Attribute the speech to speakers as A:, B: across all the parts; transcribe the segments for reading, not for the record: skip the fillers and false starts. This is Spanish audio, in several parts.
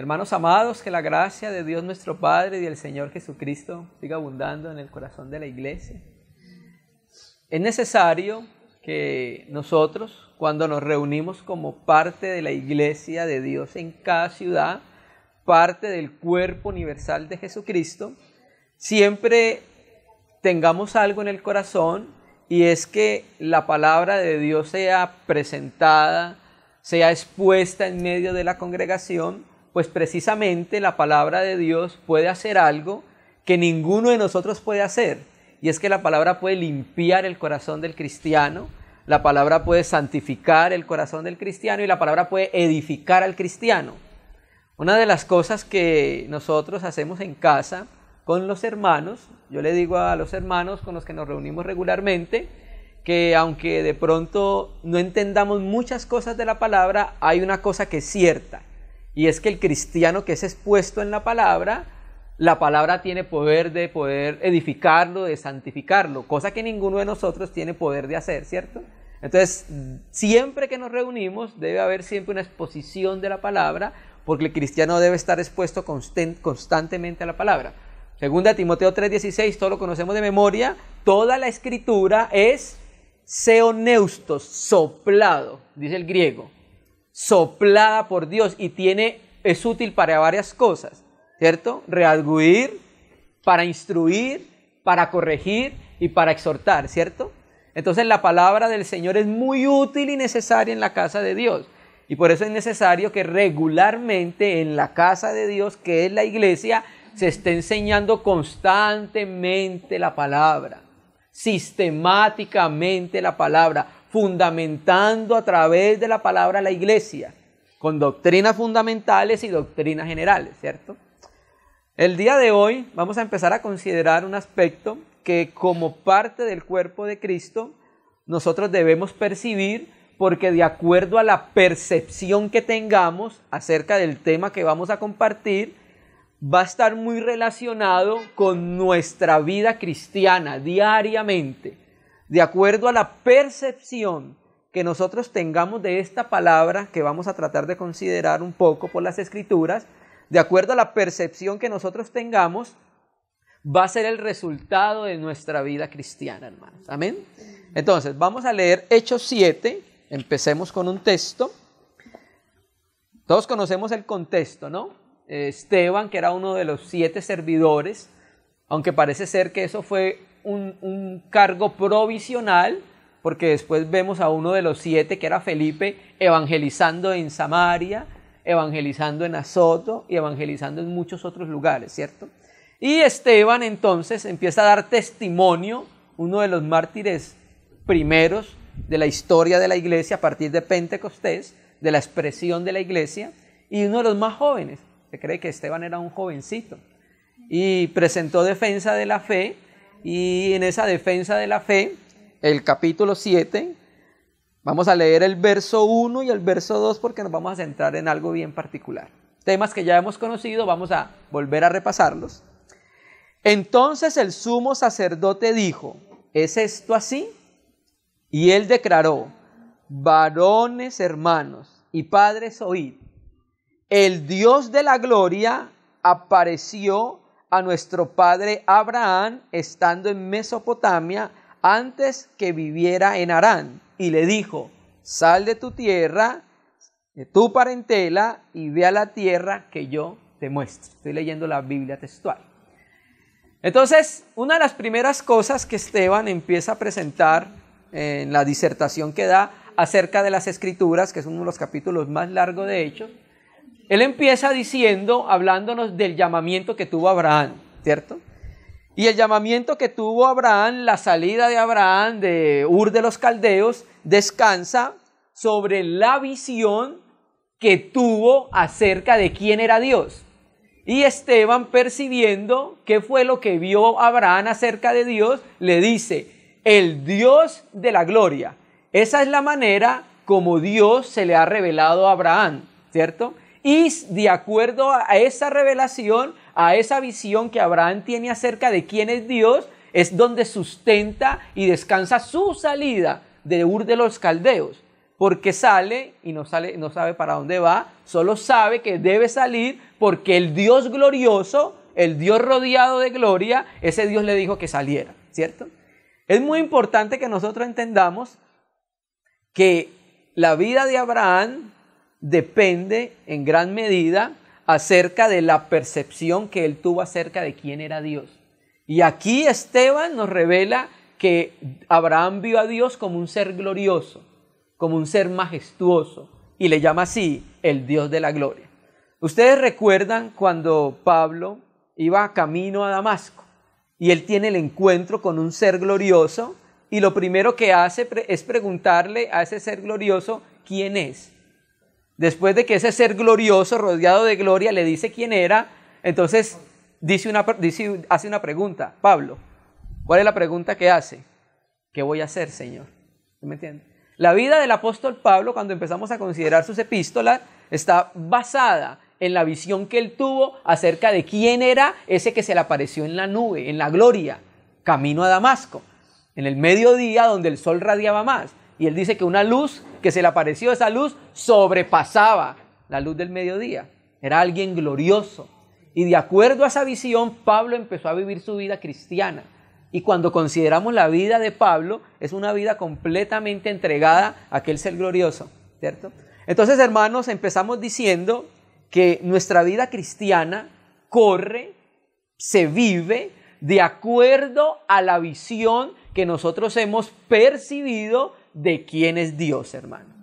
A: Hermanos amados, que la gracia de Dios nuestro Padre y del Señor Jesucristo siga abundando en el corazón de la iglesia. Es necesario que nosotros, cuando nos reunimos como parte de la iglesia de Dios en cada ciudad, parte del cuerpo universal de Jesucristo, siempre tengamos algo en el corazón, y es que la palabra de Dios sea presentada, sea expuesta en medio de la congregación, pues precisamente la palabra de Dios puede hacer algo que ninguno de nosotros puede hacer, y es que la palabra puede limpiar el corazón del cristiano, la palabra puede santificar el corazón del cristiano y la palabra puede edificar al cristiano. Una de las cosas que nosotros hacemos en casa con los hermanos, yo le digo a los hermanos con los que nos reunimos regularmente, que aunque de pronto no entendamos muchas cosas de la palabra, hay una cosa que es cierta, y es que el cristiano que es expuesto en la palabra tiene poder de poder edificarlo, de santificarlo, cosa que ninguno de nosotros tiene poder de hacer, ¿cierto? Entonces, siempre que nos reunimos debe haber siempre una exposición de la palabra, porque el cristiano debe estar expuesto constantemente a la palabra. Segunda Timoteo 3:16, todo lo conocemos de memoria, toda la escritura es seoneustos, soplado, dice el griego, soplada por Dios, y es útil para varias cosas, ¿cierto? Redarguir, para instruir, para corregir y para exhortar, ¿cierto? Entonces la palabra del Señor es muy útil y necesaria en la casa de Dios, y por eso es necesario que regularmente en la casa de Dios, que es la iglesia, se esté enseñando constantemente la palabra, sistemáticamente la palabra, fundamentando a través de la palabra la iglesia, con doctrinas fundamentales y doctrinas generales, ¿cierto? El día de hoy vamos a empezar a considerar un aspecto que como parte del cuerpo de Cristo nosotros debemos percibir, porque de acuerdo a la percepción que tengamos acerca del tema que vamos a compartir, va a estar muy relacionado con nuestra vida cristiana diariamente. De acuerdo a la percepción que nosotros tengamos de esta palabra que vamos a tratar de considerar un poco por las Escrituras, de acuerdo a la percepción que nosotros tengamos, va a ser el resultado de nuestra vida cristiana, hermanos. Amén. Entonces, vamos a leer Hechos 7, empecemos con un texto. Todos conocemos el contexto, ¿no? Esteban, que era uno de los 7 servidores, aunque parece ser que eso fue un cargo provisional, porque después vemos a uno de los 7, que era Felipe, evangelizando en Samaria, evangelizando en Azoto y evangelizando en muchos otros lugares, ¿cierto? Y Esteban entonces empieza a dar testimonio, uno de los mártires primeros de la historia de la iglesia a partir de Pentecostés, de la expresión de la iglesia, y uno de los más jóvenes. Se cree que Esteban era un jovencito y presentó defensa de la fe, y en esa defensa de la fe, el capítulo 7, vamos a leer el verso 1 y el verso 2 porque nos vamos a centrar en algo bien particular. Temas que ya hemos conocido, vamos a volver a repasarlos. Entonces el sumo sacerdote dijo: ¿es esto así? Y él declaró: varones hermanos y padres, oíd. El Dios de la gloria apareció a nuestro padre Abraham estando en Mesopotamia antes que viviera en Harán, y le dijo: sal de tu tierra, de tu parentela, y ve a la tierra que yo te muestro. Estoy leyendo la Biblia textual. Entonces, una de las primeras cosas que Esteban empieza a presentar en la disertación que da acerca de las Escrituras, que es uno de los capítulos más largos de Hechos, él empieza diciendo, hablándonos del llamamiento que tuvo Abraham, ¿cierto? Y el llamamiento que tuvo Abraham, la salida de Abraham de Ur de los Caldeos, descansa sobre la visión que tuvo acerca de quién era Dios. Y Esteban, percibiendo qué fue lo que vio Abraham acerca de Dios, le dice: el Dios de la gloria. Esa es la manera como Dios se le ha revelado a Abraham, ¿cierto? Y de acuerdo a esa revelación, a esa visión que Abraham tiene acerca de quién es Dios, es donde sustenta y descansa su salida de Ur de los Caldeos. porque sale y no sabe para dónde va, solo sabe que debe salir porque el Dios glorioso, el Dios rodeado de gloria, ese Dios le dijo que saliera, ¿cierto? Es muy importante que nosotros entendamos que la vida de Abraham depende en gran medida acerca de la percepción que él tuvo acerca de quién era Dios. Y aquí Esteban nos revela que Abraham vio a Dios como un ser glorioso, como un ser majestuoso, y le llama así el Dios de la gloria. Ustedes recuerdan cuando Pablo iba camino a Damasco y él tiene el encuentro con un ser glorioso, y lo primero que hace es preguntarle a ese ser glorioso quién es. Después de que ese ser glorioso, rodeado de gloria, le dice quién era, entonces hace una pregunta. Pablo, ¿cuál es la pregunta que hace? ¿Qué voy a hacer, Señor? ¿Me entiende? La vida del apóstol Pablo, cuando empezamos a considerar sus epístolas, está basada en la visión que él tuvo acerca de quién era ese que se le apareció en la nube, en la gloria, camino a Damasco, en el mediodía donde el sol radiaba más. Y él dice que una luz que se le apareció, esa luz sobrepasaba la luz del mediodía. Era alguien glorioso. Y de acuerdo a esa visión, Pablo empezó a vivir su vida cristiana. Y cuando consideramos la vida de Pablo, es una vida completamente entregada a aquel ser glorioso, ¿cierto? Entonces, hermanos, empezamos diciendo que nuestra vida cristiana corre, se vive de acuerdo a la visión que nosotros hemos percibido de quién es Dios, hermano.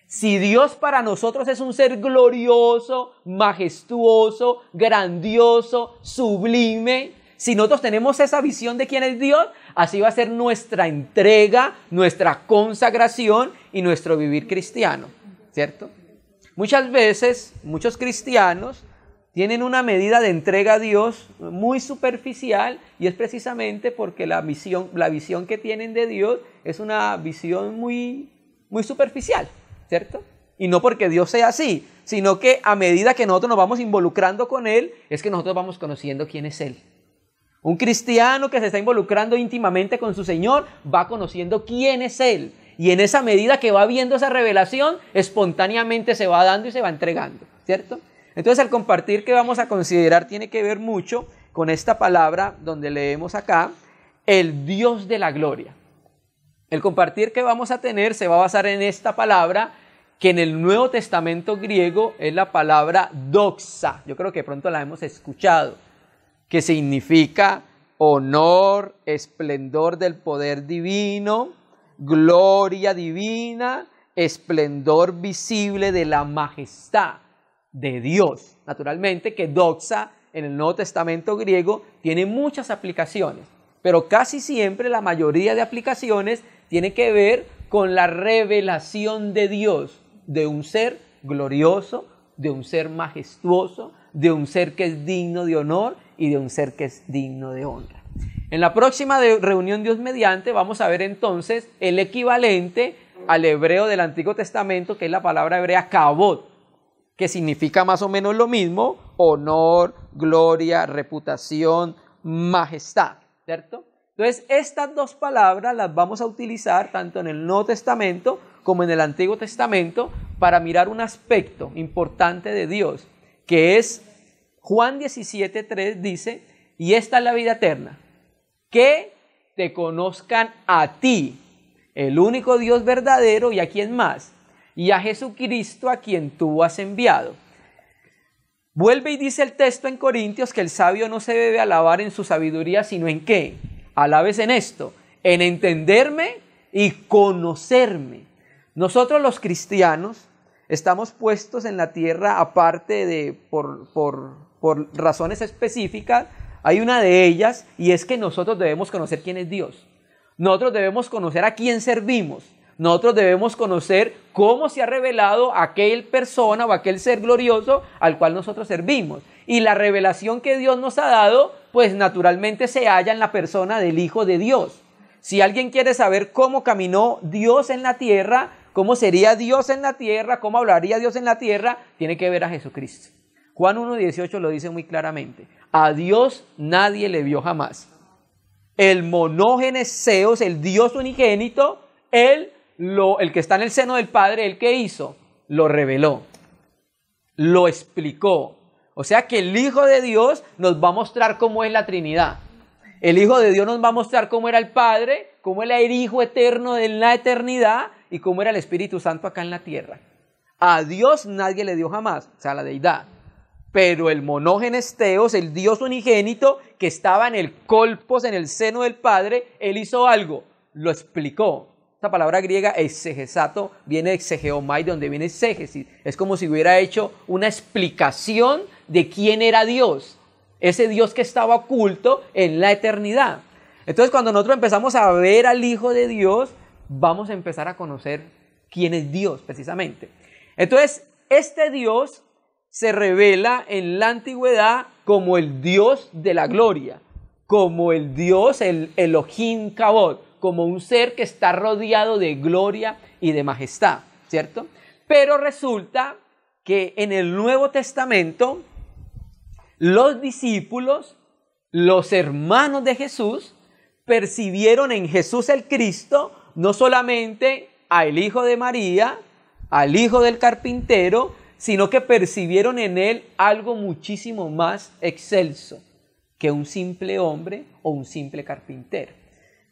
A: Si Dios para nosotros es un ser glorioso, majestuoso, grandioso, sublime, si nosotros tenemos esa visión de quién es Dios, así va a ser nuestra entrega, nuestra consagración y nuestro vivir cristiano, ¿cierto? Muchas veces, muchos cristianos tienen una medida de entrega a Dios muy superficial, y es precisamente porque la visión que tienen de Dios es una visión muy superficial, ¿cierto? Y no porque Dios sea así, sino que a medida que nosotros nos vamos involucrando con Él, es que nosotros vamos conociendo quién es Él. Un cristiano que se está involucrando íntimamente con su Señor va conociendo quién es Él. Y en esa medida que va viendo esa revelación, espontáneamente se va dando y se va entregando, ¿cierto? Entonces el compartir que vamos a considerar tiene que ver mucho con esta palabra donde leemos acá, el Dios de la gloria. El compartir que vamos a tener se va a basar en esta palabra que en el Nuevo Testamento griego es la palabra doxa. Yo creo que de pronto la hemos escuchado, que significa honor, esplendor del poder divino, gloria divina, esplendor visible de la majestad de Dios. Naturalmente que doxa en el Nuevo Testamento griego tiene muchas aplicaciones, pero casi siempre la mayoría de aplicaciones tiene que ver con la revelación de Dios, de un ser glorioso, de un ser majestuoso, de un ser que es digno de honor y de un ser que es digno de honra. En la próxima reunión, Dios mediante, vamos a ver entonces el equivalente al hebreo del Antiguo Testamento, que es la palabra hebrea kavod, que significa más o menos lo mismo: honor, gloria, reputación, majestad, ¿cierto? Entonces, estas dos palabras las vamos a utilizar tanto en el Nuevo Testamento como en el Antiguo Testamento para mirar un aspecto importante de Dios, que es Juan 17:3 dice: y esta es la vida eterna, que te conozcan a ti, el único Dios verdadero, y a quién más, y a Jesucristo a quien tú has enviado. Vuelve y dice el texto en Corintios que el sabio no se debe alabar en su sabiduría, sino en ¿qué? Alabes en esto, en entenderme y conocerme. Nosotros los cristianos estamos puestos en la tierra aparte de por razones específicas. Hay una de ellas, y es que nosotros debemos conocer quién es Dios. Nosotros debemos conocer a quién servimos. Nosotros debemos conocer cómo se ha revelado aquel persona o aquel ser glorioso al cual nosotros servimos. Y la revelación que Dios nos ha dado, pues naturalmente se halla en la persona del Hijo de Dios. Si alguien quiere saber cómo caminó Dios en la tierra, cómo sería Dios en la tierra, cómo hablaría Dios en la tierra, tiene que ver a Jesucristo. Juan 1:18 lo dice muy claramente: a Dios nadie le vio jamás. El monógenes Zeus, el Dios unigénito, Él el que está en el seno del Padre, ¿el qué hizo? Lo reveló, lo explicó. O sea que el Hijo de Dios nos va a mostrar cómo es la Trinidad. El Hijo de Dios nos va a mostrar cómo era el Padre, cómo era el Hijo eterno en la eternidad y cómo era el Espíritu Santo acá en la tierra. A Dios nadie le dio jamás, o sea, la deidad. Pero el monógenes Theos, el Dios unigénito que estaba en el colpos, en el seno del Padre, Él hizo algo, lo explicó. Esta palabra griega, exegesato, viene de exegeomai, de donde viene exégesis. Es como si hubiera hecho una explicación de quién era Dios. Ese Dios que estaba oculto en la eternidad. Entonces, cuando nosotros empezamos a ver al Hijo de Dios, vamos a empezar a conocer quién es Dios, precisamente. Entonces, este Dios se revela en la antigüedad como el Dios de la gloria, como el Dios, el Elohim Kabod, como un ser que está rodeado de gloria y de majestad, ¿cierto? Pero resulta que en el Nuevo Testamento, los discípulos, los hermanos de Jesús, percibieron en Jesús el Cristo no solamente al Hijo de María, al Hijo del carpintero, sino que percibieron en él algo muchísimo más excelso que un simple hombre o un simple carpintero.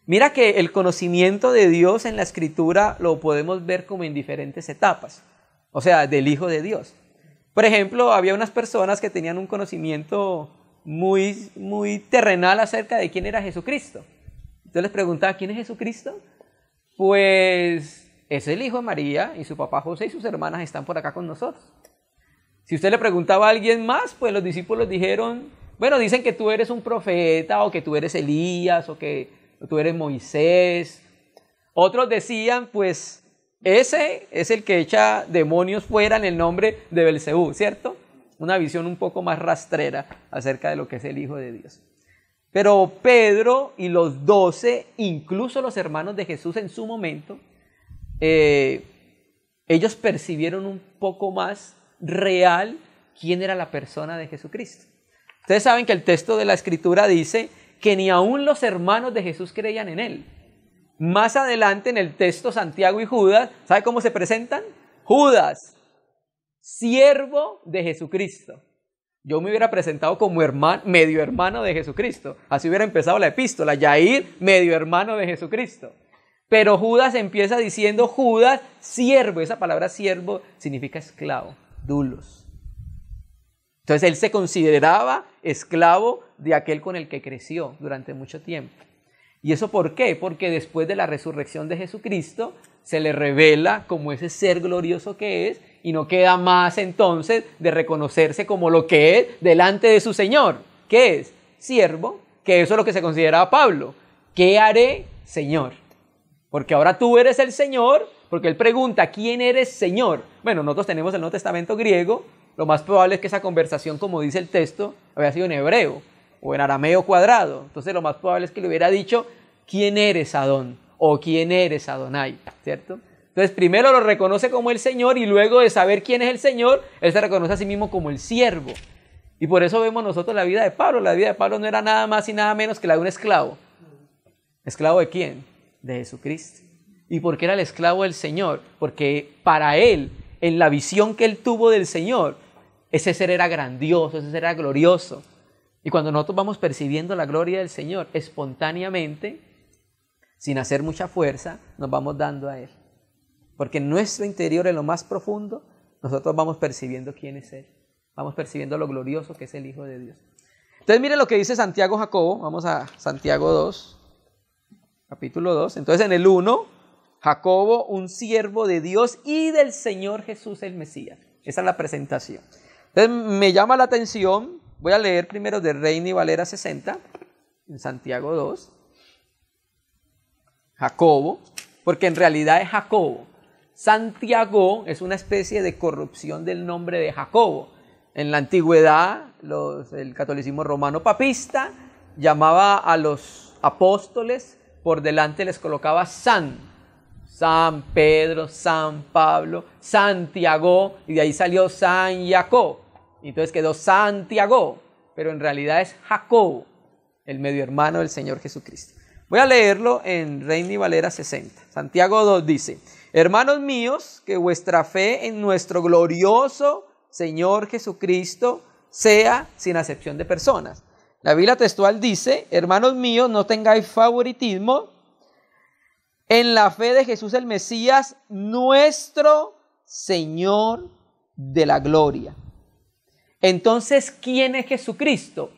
A: Mira que el conocimiento de Dios en la Escritura lo podemos ver como en diferentes etapas, o sea, del Hijo de Dios. Por ejemplo, había unas personas que tenían un conocimiento muy terrenal acerca de quién era Jesucristo. Entonces les preguntaba, ¿quién es Jesucristo? Pues es el Hijo de María y su papá José y sus hermanas están por acá con nosotros. Si usted le preguntaba a alguien más, pues los discípulos dijeron, bueno, dicen que tú eres un profeta o que tú eres Elías o que tú eres Moisés. Otros decían, pues ese es el que echa demonios fuera en el nombre de Belcebú, ¿cierto? Una visión un poco más rastrera acerca de lo que es el Hijo de Dios. Pero Pedro y los 12, incluso los hermanos de Jesús en su momento, ellos percibieron un poco más real quién era la persona de Jesucristo. Ustedes saben que el texto de la Escritura dice que ni aún los hermanos de Jesús creían en él. Más adelante en el texto, Santiago y Judas, ¿sabe cómo se presentan? Judas, siervo de Jesucristo. Yo me hubiera presentado como medio hermano de Jesucristo. Así hubiera empezado la epístola. Yair, medio hermano de Jesucristo. Pero Judas empieza diciendo Judas, siervo. Esa palabra siervo significa esclavo, dulos. Entonces él se consideraba esclavo de aquel con el que creció durante mucho tiempo. ¿Y eso por qué? Porque después de la resurrección de Jesucristo se le revela como ese ser glorioso que es y no queda más entonces de reconocerse como lo que es delante de su Señor. ¿Qué es? Siervo, que eso es lo que se consideraba Pablo. ¿Qué haré, Señor? Porque ahora tú eres el Señor, porque él pregunta, ¿quién eres, Señor? Bueno, nosotros tenemos el Nuevo Testamento griego, lo más probable es que esa conversación, como dice el texto, había sido en hebreo o en arameo cuadrado. Entonces lo más probable es que le hubiera dicho, ¿quién eres, Adón? O ¿quién eres, Adonai? ¿Cierto? Entonces primero lo reconoce como el Señor y luego de saber quién es el Señor, él se reconoce a sí mismo como el siervo. Y por eso vemos nosotros la vida de Pablo. La vida de Pablo no era nada más y nada menos que la de un esclavo. ¿Esclavo de quién? De Jesucristo. ¿Y por qué era el esclavo del Señor? Porque para él, en la visión que él tuvo del Señor, ese ser era grandioso, ese ser era glorioso. Y cuando nosotros vamos percibiendo la gloria del Señor, espontáneamente, sin hacer mucha fuerza, nos vamos dando a Él. Porque en nuestro interior, en lo más profundo, nosotros vamos percibiendo quién es Él. Vamos percibiendo lo glorioso que es el Hijo de Dios. Entonces miren lo que dice Santiago Jacobo. Vamos a Santiago 2, capítulo 2. Entonces en el 1, Jacobo, un siervo de Dios y del Señor Jesús el Mesías. Esa es la presentación. Entonces me llama la atención, voy a leer primero de Reina y Valera 60, en Santiago 2. Jacobo, porque en realidad es Jacobo. Santiago es una especie de corrupción del nombre de Jacobo. En la antigüedad, el catolicismo romano papista llamaba a los apóstoles, por delante les colocaba San Pedro, San Pablo, Santiago, y de ahí salió San Jacob. Entonces quedó Santiago, pero en realidad es Jacobo, el medio hermano del Señor Jesucristo. Voy a leerlo en Reina y Valera 60. Santiago 2 dice: hermanos míos, que vuestra fe en nuestro glorioso Señor Jesucristo sea sin acepción de personas. La Biblia textual dice: hermanos míos, no tengáis favoritismo en la fe de Jesús el Mesías, nuestro Señor de la gloria. Entonces, ¿quién es Jesucristo?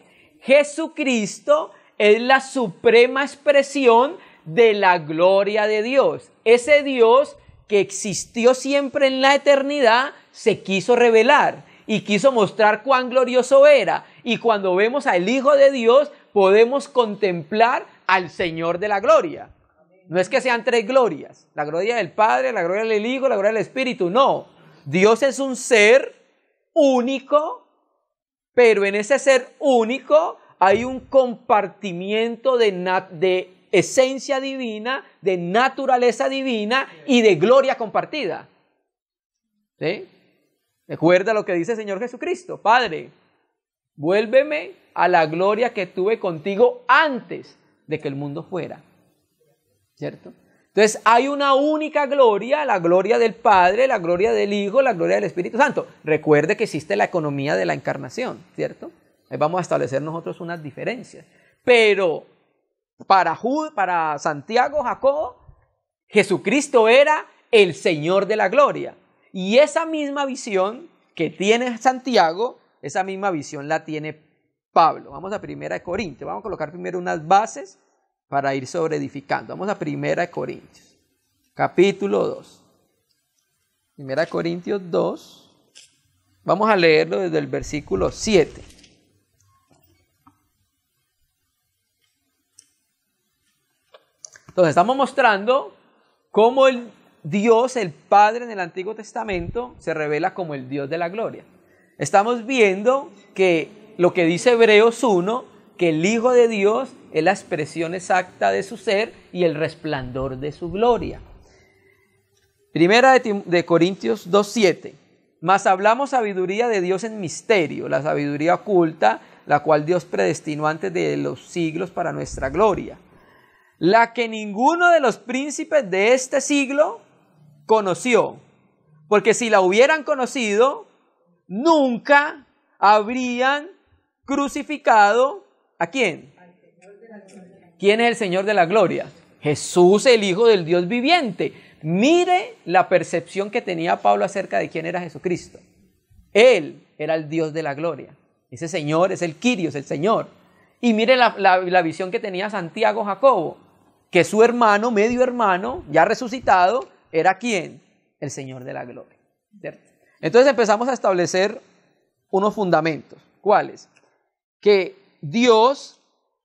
A: Jesucristo es la suprema expresión de la gloria de Dios. Ese Dios que existió siempre en la eternidad se quiso revelar y quiso mostrar cuán glorioso era. Y cuando vemos al Hijo de Dios, podemos contemplar al Señor de la gloria. No es que sean tres glorias: la gloria del Padre, la gloria del Hijo, la gloria del Espíritu. No, Dios es un ser único, pero en ese ser único hay un compartimiento de esencia divina, de naturaleza divina y de gloria compartida. ¿Sí? Recuerda lo que dice el Señor Jesucristo: Padre, vuélveme a la gloria que tuve contigo antes de que el mundo fuera. ¿Cierto? Entonces hay una única gloria, la gloria del Padre, la gloria del Hijo, la gloria del Espíritu Santo. Recuerde que existe la economía de la encarnación, ¿cierto? Ahí vamos a establecer nosotros unas diferencias. Pero para Santiago, Jacobo, Jesucristo era el Señor de la gloria. Y esa misma visión que tiene Santiago, esa misma visión la tiene Pablo. Vamos a 1 Corintios. Vamos a colocar primero unas bases para ir sobreedificando. Vamos a 1 Corintios, capítulo 2. 1 Corintios 2. Vamos a leerlo desde el versículo 7. Entonces estamos mostrando cómo el Dios, el Padre en el Antiguo Testamento, se revela como el Dios de la gloria. Estamos viendo que lo que dice Hebreos 1, que el Hijo de Dios es la expresión exacta de su ser y el resplandor de su gloria. 1 Corintios 2:7. Mas hablamos sabiduría de Dios en misterio, la sabiduría oculta, la cual Dios predestinó antes de los siglos para nuestra gloria, la que ninguno de los príncipes de este siglo conoció, porque si la hubieran conocido, nunca habrían crucificado ¿a quién? ¿Quién es el Señor de la gloria? Jesús, el Hijo del Dios viviente. Mire la percepción que tenía Pablo acerca de quién era Jesucristo. Él era el Dios de la gloria. Ese Señor es el Kyrios, el Señor. Y mire la visión que tenía Santiago, Jacobo, que su hermano, medio hermano, ya resucitado, era ¿quién? El Señor de la gloria. ¿Cierto? Entonces empezamos a establecer unos fundamentos. ¿Cuáles? Que Dios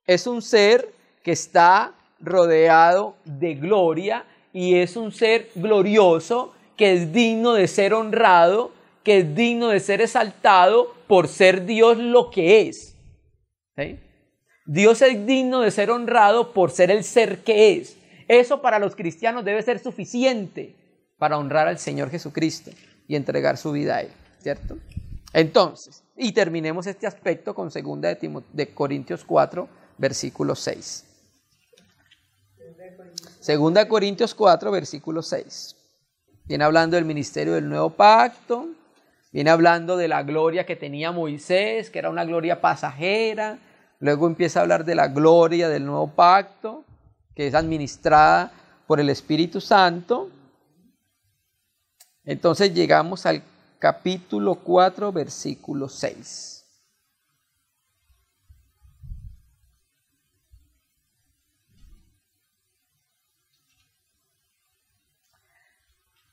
A: es un ser que está rodeado de gloria y es un ser glorioso que es digno de ser honrado, que es digno de ser exaltado por ser Dios lo que es. ¿Sí? Dios es digno de ser honrado por ser el ser que es. Eso para los cristianos debe ser suficiente para honrar al Señor Jesucristo y entregar su vida a Él, ¿cierto? Entonces, y terminemos este aspecto con 2 de Corintios 4, versículo 6. 2 Corintios 4, versículo 6. Viene hablando del ministerio del nuevo pacto, viene hablando de la gloria que tenía Moisés, que era una gloria pasajera. Luego empieza a hablar de la gloria del nuevo pacto, que es administrada por el Espíritu Santo. Entonces llegamos al capítulo 4, versículo 6.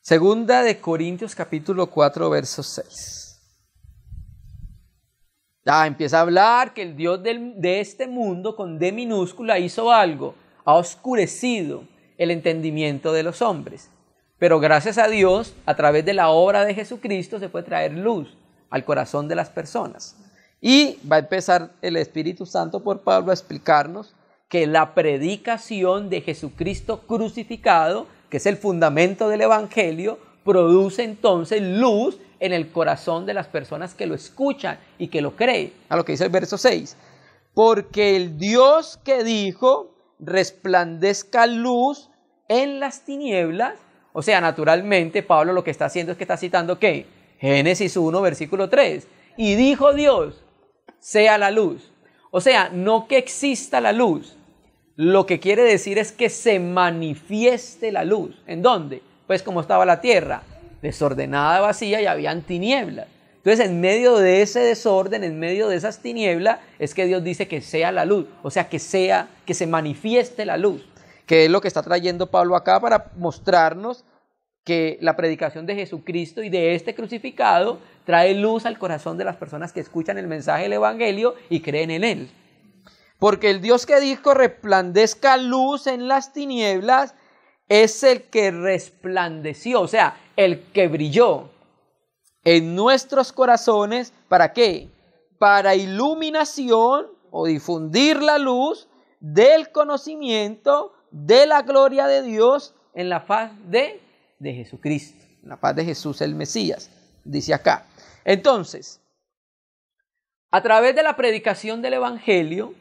A: Segunda de Corintios, capítulo 4, verso 6. Empieza a hablar que el Dios de este mundo, con D minúscula, hizo algo. Ha oscurecido el entendimiento de los hombres. Pero gracias a Dios, a través de la obra de Jesucristo, se puede traer luz al corazón de las personas. Y va a empezar el Espíritu Santo por Pablo a explicarnos que la predicación de Jesucristo crucificado, que es el fundamento del Evangelio, produce entonces luz en el corazón de las personas que lo escuchan y que lo creen. A lo que dice el verso 6. Porque el Dios que dijo, resplandezca luz en las tinieblas. O sea, naturalmente Pablo lo que está haciendo es que está citando ¿qué? Génesis 1, versículo 3. Y dijo Dios, sea la luz. O sea, no que exista la luz. Lo que quiere decir es que se manifieste la luz. ¿En dónde? Pues como estaba la tierra, desordenada, vacía, y habían tinieblas. Entonces, en medio de ese desorden, en medio de esas tinieblas, es que Dios dice que sea la luz. O sea, que se manifieste la luz. Que es lo que está trayendo Pablo acá para mostrarnos que la predicación de Jesucristo y de este crucificado trae luz al corazón de las personas que escuchan el mensaje del Evangelio y creen en él. Porque el Dios que dijo resplandezca luz en las tinieblas es el que resplandeció, o sea, el que brilló en nuestros corazones. ¿Para qué? Para iluminación o difundir la luz del conocimiento de la gloria de Dios en la faz de Jesucristo, en la faz de Jesús el Mesías, dice acá. Entonces, a través de la predicación del Evangelio,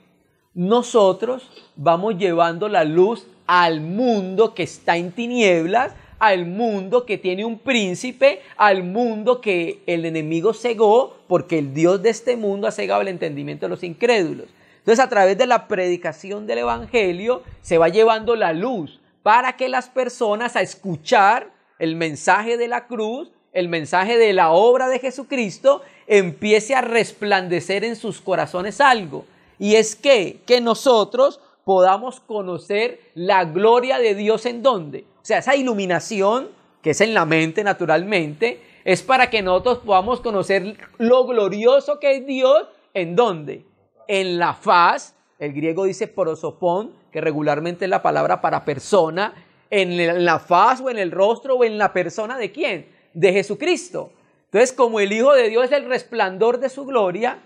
A: nosotros vamos llevando la luz al mundo que está en tinieblas, al mundo que tiene un príncipe, al mundo que el enemigo cegó, porque el Dios de este mundo ha cegado el entendimiento de los incrédulos. Entonces, a través de la predicación del Evangelio se va llevando la luz para que las personas, a escuchar el mensaje de la cruz, el mensaje de la obra de Jesucristo, empiece a resplandecer en sus corazones algo. Y es que nosotros podamos conocer la gloria de Dios en dónde. O sea, esa iluminación que es en la mente naturalmente, es para que nosotros podamos conocer lo glorioso que es Dios en dónde. En la faz, el griego dice prosopón, que regularmente es la palabra para persona, en la faz o en el rostro o en la persona ¿de quién? De Jesucristo. Entonces, como el Hijo de Dios es el resplandor de su gloria,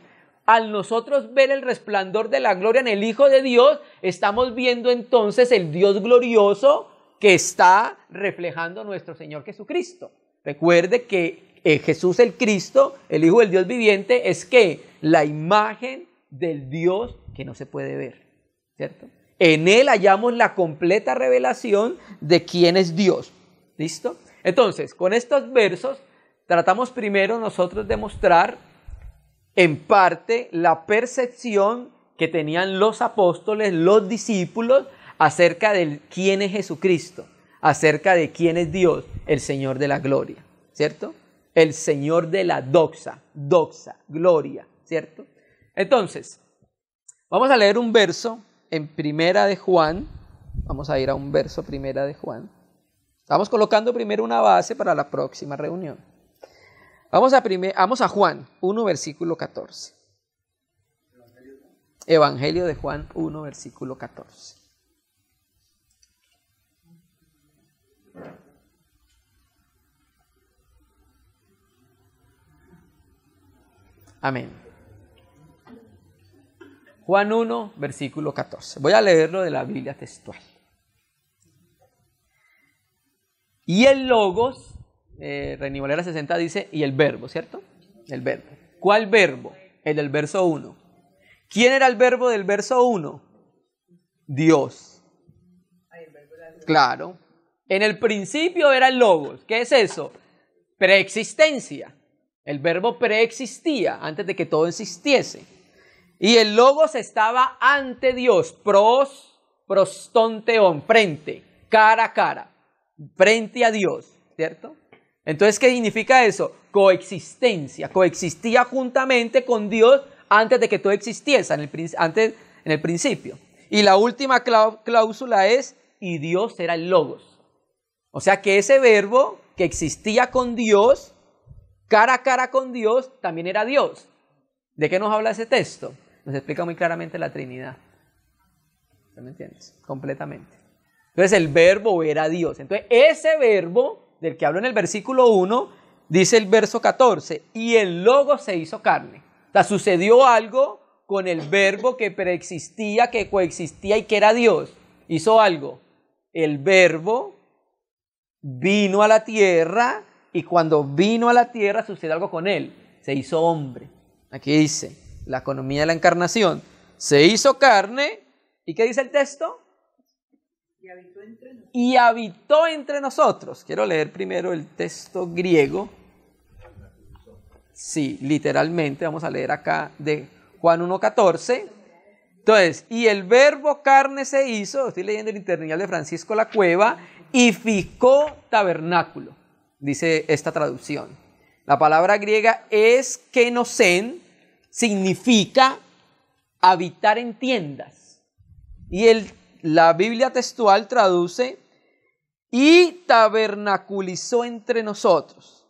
A: al nosotros ver el resplandor de la gloria en el Hijo de Dios, estamos viendo entonces el Dios glorioso que está reflejando nuestro Señor Jesucristo. Recuerde que Jesús el Cristo, el Hijo del Dios viviente, es que la imagen del Dios que no se puede ver, ¿cierto? En Él hallamos la completa revelación de quién es Dios. ¿Listo? Entonces, con estos versos tratamos primero nosotros de mostrar en parte la percepción que tenían los apóstoles, los discípulos, acerca de quién es Jesucristo, acerca de quién es Dios, el Señor de la gloria, ¿cierto? El Señor de la doxa, gloria, ¿cierto? Entonces, vamos a leer un verso en Primera de Juan. Vamos a ir a un verso Primera de Juan. Estamos colocando primero una base para la próxima reunión. Vamos a Juan 1, versículo 14. Evangelio de Juan 1, versículo 14. Amén. Juan 1, versículo 14. Voy a leerlo de la Biblia textual. Y el Logos, Reina Valera 60 dice, y el verbo, ¿cierto? El verbo. ¿Cuál verbo? El del verso 1. ¿Quién era el verbo del verso 1? Dios. Claro. En el principio era el Logos. ¿Qué es eso? Preexistencia. El verbo preexistía antes de que todo existiese. Y el Logos estaba ante Dios. Prostonteon, frente, cara a cara, frente a Dios, ¿cierto? Entonces, ¿qué significa eso? Coexistencia. Coexistía juntamente con Dios antes de que todo existiese, en el principio. Y la última cláusula es, y Dios era el Logos. O sea que ese verbo que existía con Dios, cara a cara con Dios, también era Dios. ¿De qué nos habla ese texto? Nos explica muy claramente la Trinidad. ¿Me entiendes? Completamente. Entonces el verbo era Dios. Entonces ese verbo del que hablo en el versículo 1, dice el verso 14, y el Logos se hizo carne. O sea, sucedió algo con el verbo que preexistía, que coexistía y que era Dios. Hizo algo. El verbo vino a la tierra y cuando vino a la tierra sucedió algo con él. Se hizo hombre. Aquí dice la economía de la encarnación. Se hizo carne. ¿Y qué dice el texto? Y habitó entre nosotros. Quiero leer primero el texto griego. Sí, literalmente, vamos a leer acá de Juan 1:14. Entonces, y el verbo carne se hizo, estoy leyendo el Internacional de Francisco La Cueva, y ficó tabernáculo, dice esta traducción. La palabra griega es kenosen, significa habitar en tiendas. Y la Biblia textual traduce, y tabernaculizó entre nosotros.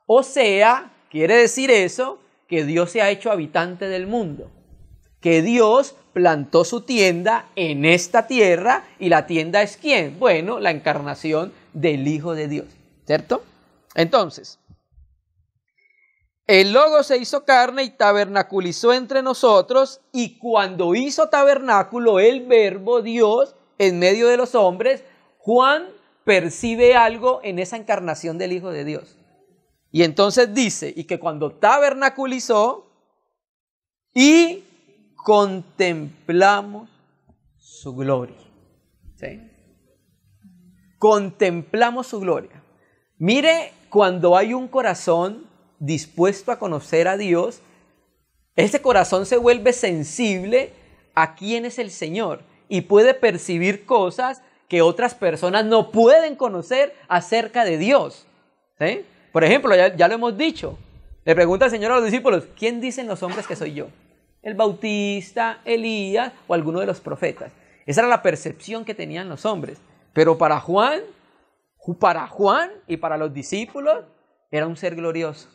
A: O sea, quiere decir eso, que Dios se ha hecho habitante del mundo. Que Dios plantó su tienda en esta tierra, y la tienda es ¿quién? Bueno, la encarnación del Hijo de Dios, ¿cierto? Entonces, el Logos se hizo carne y tabernaculizó entre nosotros, y cuando hizo tabernáculo el Verbo Dios en medio de los hombres, Juan percibe algo en esa encarnación del Hijo de Dios. Y entonces dice, y que cuando tabernaculizó y contemplamos su gloria. ¿Sí? Contemplamos su gloria. Mire, cuando hay un corazón dispuesto a conocer a Dios, ese corazón se vuelve sensible a quién es el Señor y puede percibir cosas que otras personas no pueden conocer acerca de Dios. ¿Sí? Por ejemplo, ya lo hemos dicho, le pregunta el Señor a los discípulos, ¿quién dicen los hombres que soy yo? El Bautista, Elías o alguno de los profetas. Esa era la percepción que tenían los hombres. Pero para Juan y para los discípulos era un ser glorioso.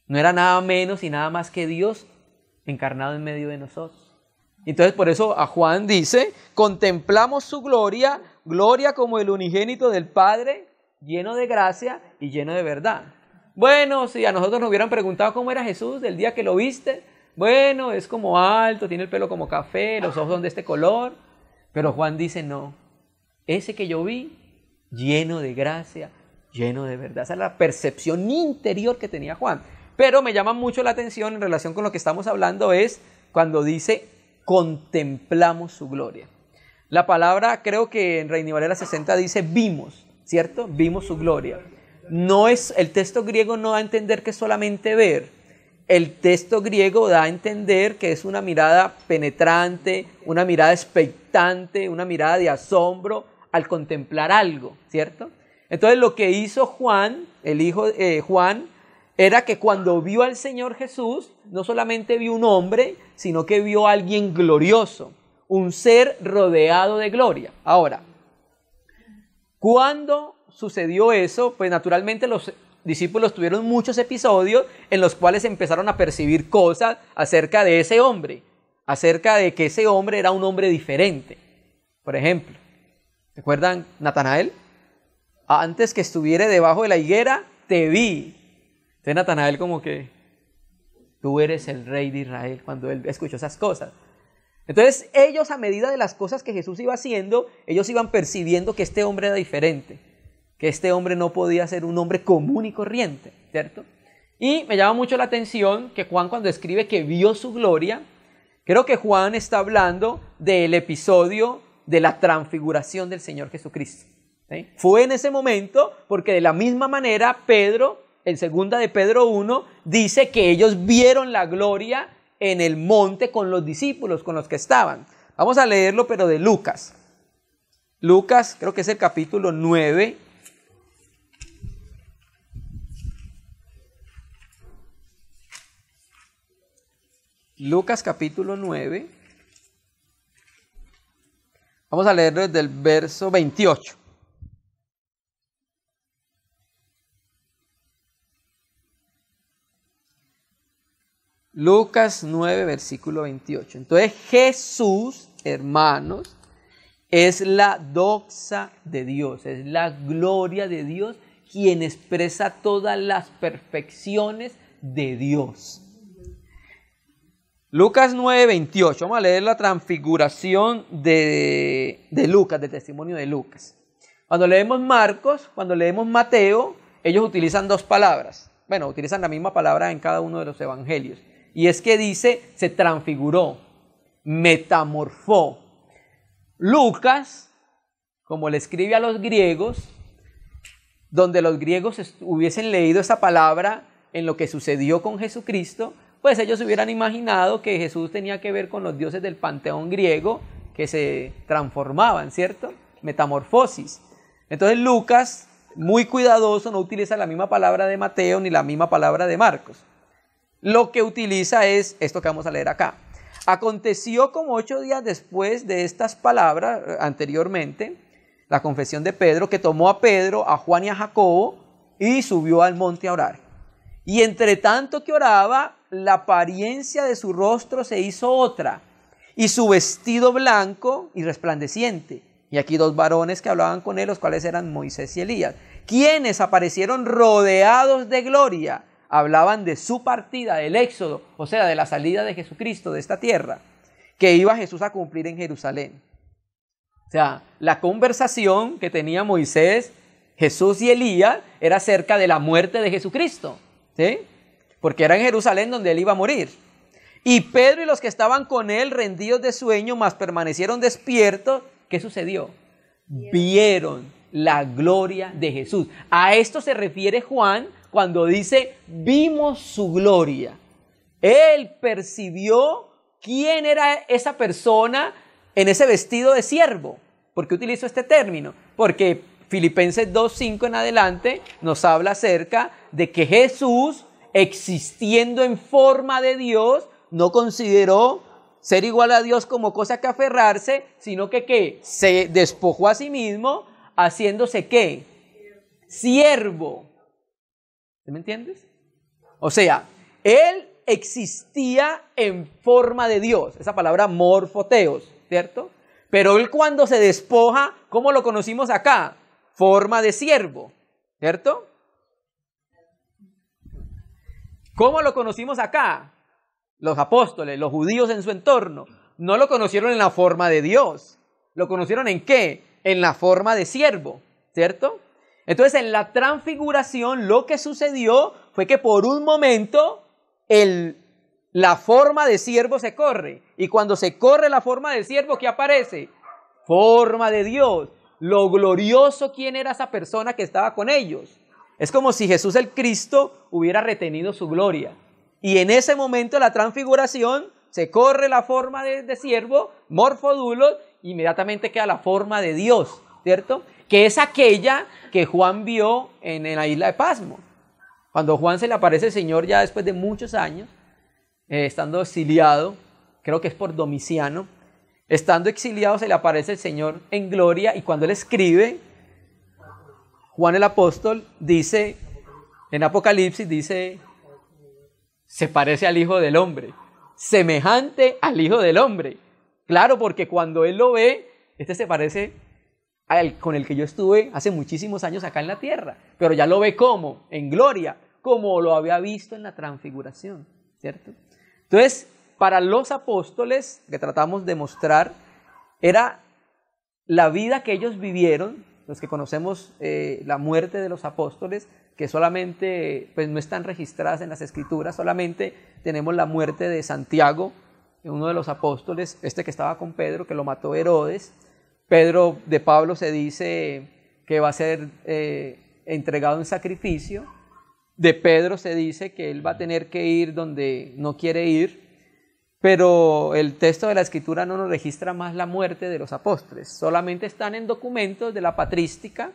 A: No era nada menos y nada más que Dios encarnado en medio de nosotros. Entonces por eso a Juan dice, contemplamos su gloria, gloria como el unigénito del Padre, lleno de gracia y lleno de verdad. Bueno, si a nosotros nos hubieran preguntado cómo era Jesús del día que lo viste, bueno, es como alto, tiene el pelo como café, los ojos son de este color. Pero Juan dice, no, ese que yo vi, lleno de gracia, lleno de verdad. Esa es la percepción interior que tenía Juan. Pero me llama mucho la atención en relación con lo que estamos hablando es cuando dice, contemplamos su gloria. La palabra, creo que en Reina y Valera 60 dice, vimos, ¿cierto? Vimos su gloria. No es, el texto griego no da a entender que es solamente ver. El texto griego da a entender que es una mirada penetrante, una mirada expectante, una mirada de asombro al contemplar algo, ¿cierto? Entonces lo que hizo Juan, el hijo Juan, era que cuando vio al Señor Jesús, no solamente vio un hombre, sino que vio a alguien glorioso, un ser rodeado de gloria. Ahora, ¿cuándo sucedió eso? Pues naturalmente los discípulos tuvieron muchos episodios en los cuales empezaron a percibir cosas acerca de ese hombre, acerca de que ese hombre era un hombre diferente. Por ejemplo, ¿recuerdan Natanael? Antes que estuviera debajo de la higuera, te vi. Entonces Natanael como que, tú eres el rey de Israel, cuando él escuchó esas cosas. Entonces ellos, a medida de las cosas que Jesús iba haciendo, ellos iban percibiendo que este hombre era diferente, que este hombre no podía ser un hombre común y corriente, ¿cierto? Y me llama mucho la atención que Juan, cuando escribe que vio su gloria, creo que Juan está hablando del episodio de la transfiguración del Señor Jesucristo. ¿Sí? Fue en ese momento porque de la misma manera Pedro, en 2 de Pedro 1, dice que ellos vieron la gloria en el monte con los discípulos, con los que estaban. Vamos a leerlo, pero de Lucas. Lucas, creo que es el capítulo 9. Lucas capítulo 9. Vamos a leerlo desde el verso 28. Lucas 9, versículo 28. Entonces Jesús, hermanos, es la doxa de Dios, es la gloria de Dios, quien expresa todas las perfecciones de Dios. Lucas 9, 28. Vamos a leer la transfiguración de Lucas, del testimonio de Lucas. Cuando leemos Marcos, cuando leemos Mateo, ellos utilizan dos palabras. Bueno, utilizan la misma palabra en cada uno de los evangelios. Y es que dice, se transfiguró, metamorfó. Lucas como le escribe a los griegos, donde los griegos hubiesen leído esa palabra en lo que sucedió con Jesucristo, pues ellos hubieran imaginado que Jesús tenía que ver con los dioses del panteón griego que se transformaban, ¿cierto? Metamorfosis. Entonces Lucas, muy cuidadoso, no utiliza la misma palabra de Mateo ni la misma palabra de Marcos. Lo que utiliza es esto que vamos a leer acá. Aconteció como 8 días después de estas palabras, anteriormente, la confesión de Pedro, que tomó a Pedro, a Juan y a Jacobo y subió al monte a orar. Y entre tanto que oraba, la apariencia de su rostro se hizo otra, y su vestido blanco y resplandeciente. Y aquí 2 varones que hablaban con él, los cuales eran Moisés y Elías, quienes aparecieron rodeados de gloria, hablaban de su partida, del éxodo, o sea, de la salida de Jesucristo de esta tierra, que iba Jesús a cumplir en Jerusalén. O sea, la conversación que tenía Moisés, Jesús y Elías era acerca de la muerte de Jesucristo, ¿sí? Porque era en Jerusalén donde él iba a morir. Y Pedro y los que estaban con él, rendidos de sueño, mas permanecieron despiertos. ¿Qué sucedió? Vieron la gloria de Jesús. A esto se refiere Juan cuando dice, vimos su gloria. Él percibió quién era esa persona en ese vestido de siervo. ¿Por qué utilizo este término? Porque Filipenses 2:5 en adelante nos habla acerca de que Jesús, existiendo en forma de Dios, no consideró ser igual a Dios como cosa que aferrarse, sino que ¿qué? Se despojó a sí mismo, haciéndose ¿qué? Siervo. ¿Sí me entiendes? O sea, él existía en forma de Dios, esa palabra morfoteos, ¿cierto? Pero él cuando se despoja, ¿cómo lo conocimos acá? Forma de siervo, ¿cierto? ¿Cómo lo conocimos acá? Los apóstoles, los judíos en su entorno, no lo conocieron en la forma de Dios. ¿Lo conocieron en qué? En la forma de siervo, ¿cierto? Entonces, en la transfiguración, lo que sucedió fue que por un momento la forma de siervo se corre. Y cuando se corre la forma de siervo, ¿qué aparece? Forma de Dios. Lo glorioso, ¿quién era esa persona que estaba con ellos? Es como si Jesús el Cristo hubiera retenido su gloria. Y en ese momento de la transfiguración se corre la forma de siervo, morfodulos, inmediatamente queda la forma de Dios, ¿cierto? Que es aquella que Juan vio en la isla de Pasmo. Cuando Juan se le aparece el Señor ya después de muchos años, estando exiliado, creo que es por Domiciano, estando exiliado se le aparece el Señor en gloria, y cuando él escribe, Juan el apóstol dice, en Apocalipsis dice, se parece al Hijo del Hombre, semejante al Hijo del Hombre. Claro, porque cuando él lo ve, se parece al con el que yo estuve hace muchísimos años acá en la tierra, pero ya lo ve como, en gloria, como lo había visto en la transfiguración, ¿cierto? Entonces, para los apóstoles, que tratamos de mostrar, era la vida que ellos vivieron, los que conocemos la muerte de los apóstoles, que solamente pues, no están registradas en las Escrituras, solamente tenemos la muerte de Santiago, uno de los apóstoles, que estaba con Pedro, que lo mató Herodes. Pedro, de Pablo se dice que va a ser entregado en sacrificio. De Pedro se dice que él va a tener que ir donde no quiere ir, pero el texto de la Escritura no nos registra más la muerte de los apóstoles, solamente están en documentos de la patrística,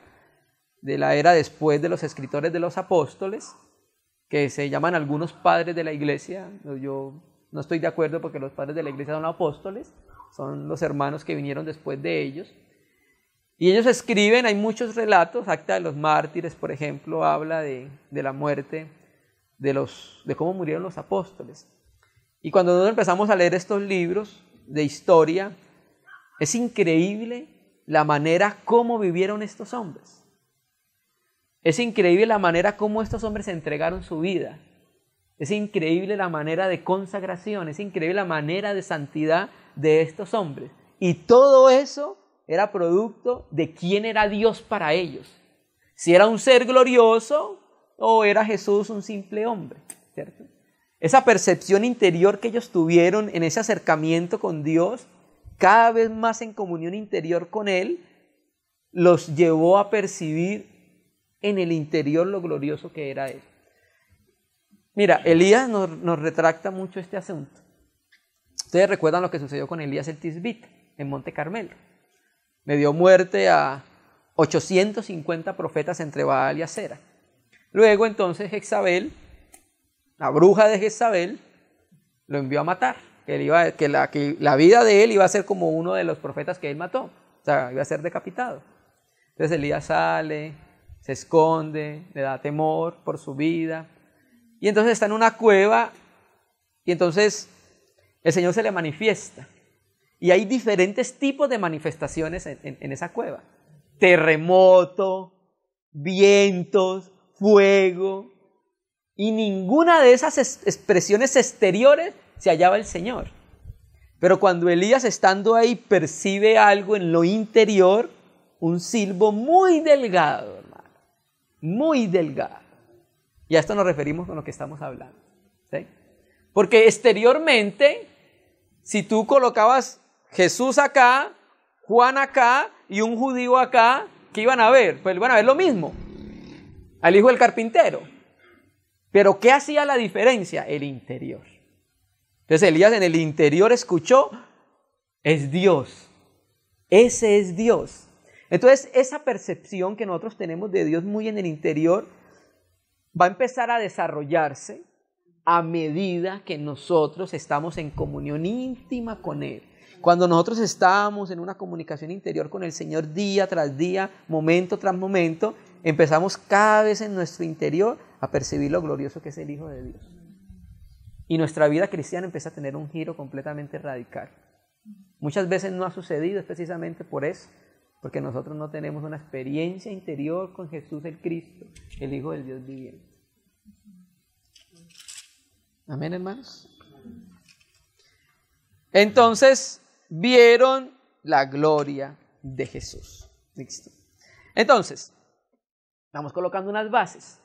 A: de la era después de los escritores de los apóstoles, que se llaman algunos padres de la iglesia. Yo no estoy de acuerdo porque los padres de la iglesia son los apóstoles, son los hermanos que vinieron después de ellos. Y ellos escriben, hay muchos relatos, Acta de los Mártires, por ejemplo, habla de la muerte, de cómo murieron los apóstoles. Y cuando nosotros empezamos a leer estos libros de historia, es increíble la manera como vivieron estos hombres. Es increíble la manera como estos hombres entregaron su vida. Es increíble la manera de consagración, es increíble la manera de santidad de estos hombres. Y todo eso era producto de quién era Dios para ellos. Si era un ser glorioso o era Jesús un simple hombre, ¿cierto? Esa percepción interior que ellos tuvieron en ese acercamiento con Dios, cada vez más en comunión interior con Él, los llevó a percibir en el interior lo glorioso que era Él. Mira, Elías nos retracta mucho este asunto. Ustedes recuerdan lo que sucedió con Elías el Tisbita en Monte Carmelo. Le dio muerte a 850 profetas entre Baal y Acera. Luego entonces Jezabel, la bruja de Jezabel, lo envió a matar. Que la vida de él iba a ser como uno de los profetas que él mató. O sea, iba a ser decapitado. Entonces Elías sale, se esconde, le da temor por su vida. Y entonces está en una cueva y entonces el Señor se le manifiesta. Y hay diferentes tipos de manifestaciones en esa cueva. Terremoto, vientos, fuego. Y ninguna de esas expresiones exteriores se hallaba el Señor. Pero cuando Elías, estando ahí, percibe algo en lo interior, un silbo muy delgado, hermano. Muy delgado. Y a esto nos referimos con lo que estamos hablando. ¿Sí? Porque exteriormente, si tú colocabas Jesús acá, Juan acá y un judío acá, ¿qué iban a ver? Pues iban a ver lo mismo. Al hijo del carpintero. Pero ¿qué hacía la diferencia? El interior. Entonces Elías en el interior escuchó, es Dios. Ese es Dios. Entonces esa percepción que nosotros tenemos de Dios muy en el interior va a empezar a desarrollarse a medida que nosotros estamos en comunión íntima con Él. Cuando nosotros estamos en una comunicación interior con el Señor día tras día, momento tras momento, empezamos cada vez en nuestro interior a percibir lo glorioso que es el Hijo de Dios. Y nuestra vida cristiana empieza a tener un giro completamente radical. Muchas veces no ha sucedido, es precisamente por eso, porque nosotros no tenemos una experiencia interior con Jesús el Cristo, el Hijo del Dios viviente. Amén, hermanos. Entonces vieron la gloria de Jesús. Listo. Entonces, vamos colocando unas bases.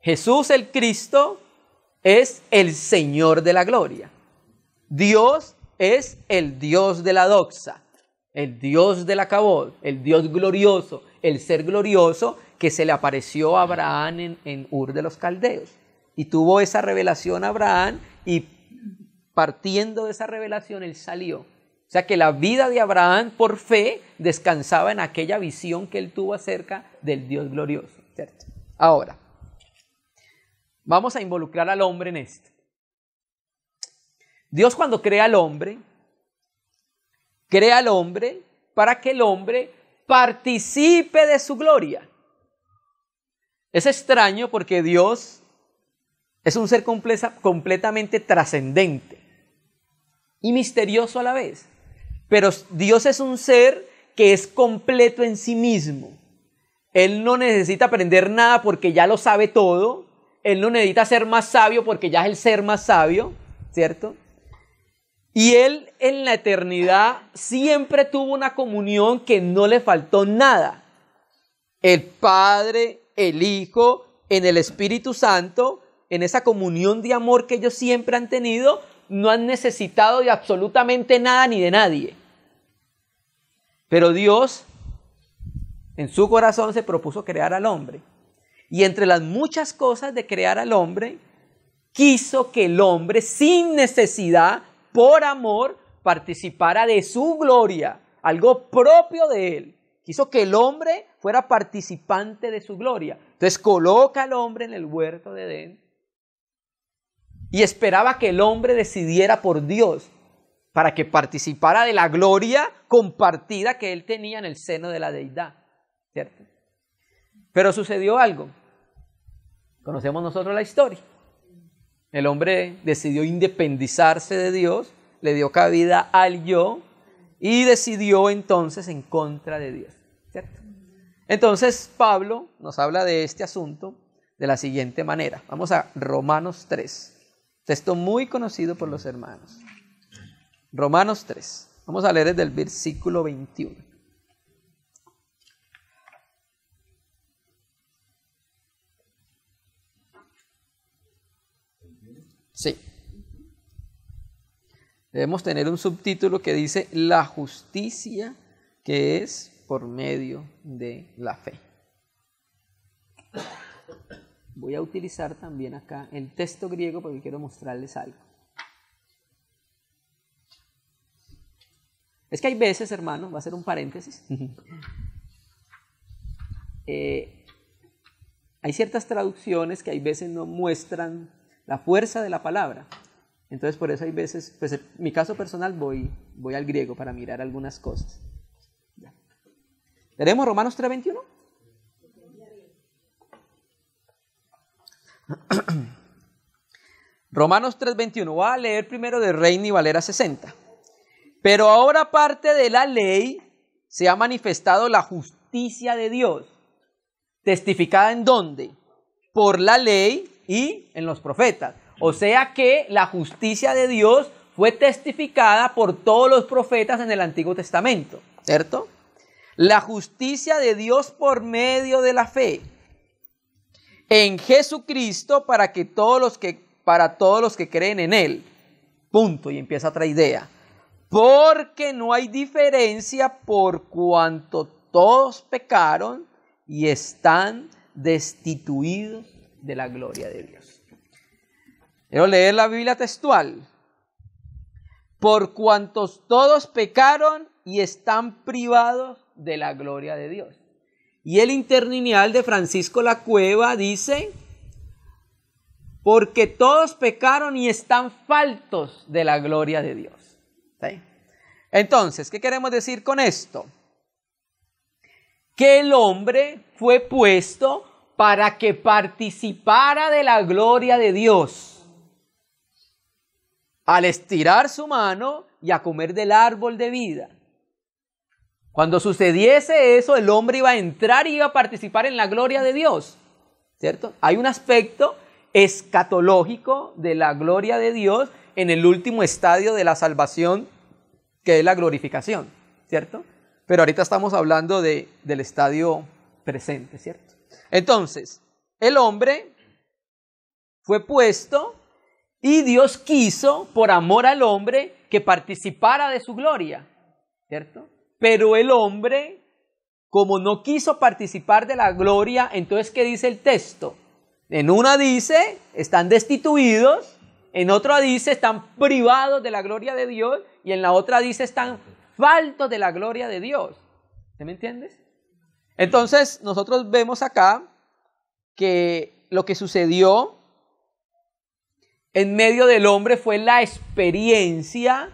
A: Jesús el Cristo es el Señor de la gloria. Dios es el Dios de la doxa, el Dios de la cabod, el Dios glorioso, el ser glorioso que se le apareció a Abraham en Ur de los Caldeos. Y tuvo esa revelación a Abraham y partiendo de esa revelación él salió. O sea que la vida de Abraham por fe descansaba en aquella visión que él tuvo acerca del Dios glorioso, ¿cierto? Ahora, vamos a involucrar al hombre en esto. Dios cuando crea al hombre para que el hombre participe de su gloria. Es extraño porque Dios es un ser completamente trascendente y misterioso a la vez. Pero Dios es un ser que es completo en sí mismo. Él no necesita aprender nada porque ya lo sabe todo. Él no necesita ser más sabio porque ya es el ser más sabio, ¿cierto? Y Él en la eternidad siempre tuvo una comunión que no le faltó nada. El Padre, el Hijo, en el Espíritu Santo, en esa comunión de amor que ellos siempre han tenido, no han necesitado de absolutamente nada ni de nadie. Pero Dios, en su corazón, se propuso crear al hombre. Y entre las muchas cosas de crear al hombre, quiso que el hombre, sin necesidad, por amor, participara de su gloria, algo propio de él. Quiso que el hombre fuera participante de su gloria. Entonces coloca al hombre en el huerto de Edén y esperaba que el hombre decidiera por Dios para que participara de la gloria compartida que él tenía en el seno de la deidad, ¿cierto? Pero sucedió algo. Conocemos nosotros la historia. El hombre decidió independizarse de Dios, le dio cabida al yo y decidió entonces en contra de Dios, ¿cierto? Entonces Pablo nos habla de este asunto de la siguiente manera. Vamos a Romanos 3, texto muy conocido por los hermanos. Romanos 3, vamos a leer desde el versículo 21. Sí. Debemos tener un subtítulo que dice la justicia que es por medio de la fe. Voy a utilizar también acá el texto griego porque quiero mostrarles algo. Es que hay veces, hermano, va a ser un paréntesis, hay ciertas traducciones que hay veces no muestran la fuerza de la palabra. Entonces por eso hay veces, pues en mi caso personal voy al griego para mirar algunas cosas. Ya. ¿Tenemos Romanos 3:21? Romanos 3:21. Voy a leer primero de Reina y Valera 60. Pero ahora, aparte de la ley, se ha manifestado la justicia de Dios. ¿Testificada en dónde? Por la ley y en los profetas. O sea que la justicia de Dios fue testificada por todos los profetas en el Antiguo Testamento, ¿cierto? La justicia de Dios por medio de la fe en Jesucristo para todos los que creen en Él. Punto. Y empieza otra idea. Porque no hay diferencia por cuanto todos pecaron y están destituidos de la gloria de Dios. Quiero leer la Biblia textual. Por cuantos todos pecaron y están privados de la gloria de Dios. Y el interlineal de Francisco La Cueva dice, porque todos pecaron y están faltos de la gloria de Dios. ¿Sí? Entonces, ¿qué queremos decir con esto? Que el hombre fue puesto para que participara de la gloria de Dios. Al estirar su mano y a comer del árbol de vida. Cuando sucediese eso, el hombre iba a entrar y iba a participar en la gloria de Dios. ¿Cierto? Hay un aspecto escatológico de la gloria de Dios en el último estadio de la salvación, que es la glorificación, ¿cierto? Pero ahorita estamos hablando del estadio presente, ¿cierto? Entonces, el hombre fue puesto y Dios quiso, por amor al hombre, que participara de su gloria, ¿cierto? Pero el hombre, como no quiso participar de la gloria, entonces, ¿qué dice el texto? En una dice, están destituidos. En otra dice, están privados de la gloria de Dios. Y en la otra dice, están faltos de la gloria de Dios. ¿Sí me entiendes? Entonces, nosotros vemos acá que lo que sucedió en medio del hombre fue la experiencia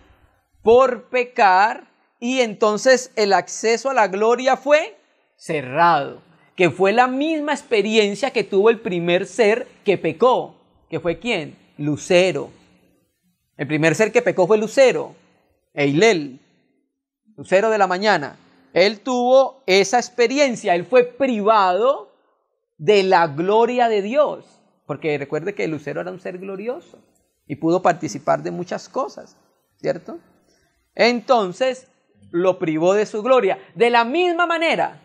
A: por pecar. Y entonces el acceso a la gloria fue cerrado. Que fue la misma experiencia que tuvo el primer ser que pecó. ¿Que fue quién? Lucero. El primer ser que pecó fue Lucero, Eilel, Lucero de la mañana. Él tuvo esa experiencia, él fue privado de la gloria de Dios, porque recuerde que Lucero era un ser glorioso y pudo participar de muchas cosas, ¿cierto? Entonces lo privó de su gloria. De la misma manera,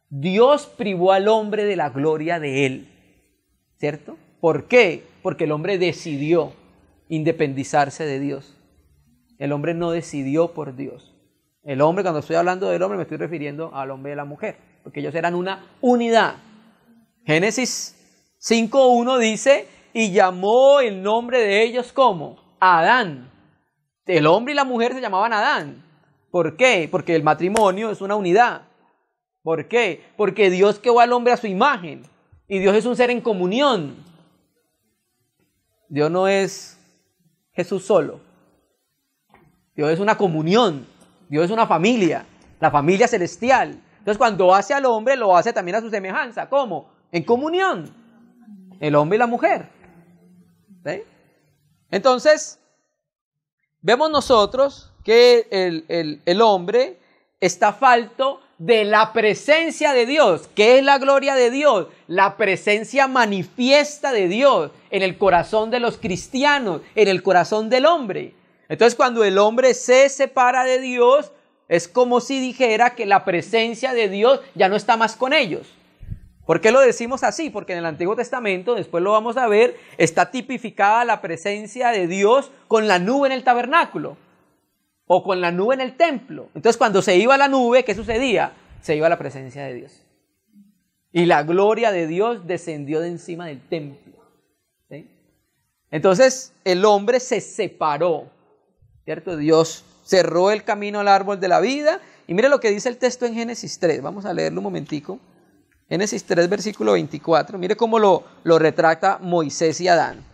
A: Dios privó al hombre de la gloria de él, ¿cierto? ¿Por qué? Porque el hombre decidió independizarse de Dios. El hombre no decidió por Dios. El hombre, cuando estoy hablando del hombre, me estoy refiriendo al hombre y a la mujer, porque ellos eran una unidad. Génesis 5:1 dice, y llamó el nombre de ellos ¿cómo? Adán. El hombre y la mujer se llamaban Adán. ¿Por qué? Porque el matrimonio es una unidad. ¿Por qué? Porque Dios creó al hombre a su imagen. Y Dios es un ser en comunión. Dios no es Jesús solo. Dios es una comunión. Dios es una familia. La familia celestial. Entonces cuando hace al hombre, lo hace también a su semejanza. ¿Cómo? En comunión. El hombre y la mujer. ¿Sí? Entonces, vemos nosotros que el hombre está falto de la presencia de Dios. ¿Qué es la gloria de Dios? La presencia manifiesta de Dios en el corazón de los cristianos, en el corazón del hombre. Entonces, cuando el hombre se separa de Dios, es como si dijera que la presencia de Dios ya no está más con ellos. ¿Por qué lo decimos así? Porque en el Antiguo Testamento, después lo vamos a ver, está tipificada la presencia de Dios con la nube en el tabernáculo o con la nube en el templo. Entonces, cuando se iba la nube, ¿qué sucedía? se iba a la presencia de Dios. Y la gloria de Dios descendió de encima del templo. ¿Sí? Entonces el hombre se separó, ¿cierto? Dios cerró el camino al árbol de la vida. Y mire lo que dice el texto en Génesis 3. Vamos a leerlo un momentico. Génesis 3, versículo 24. Mire cómo lo retrata Moisés y Adán.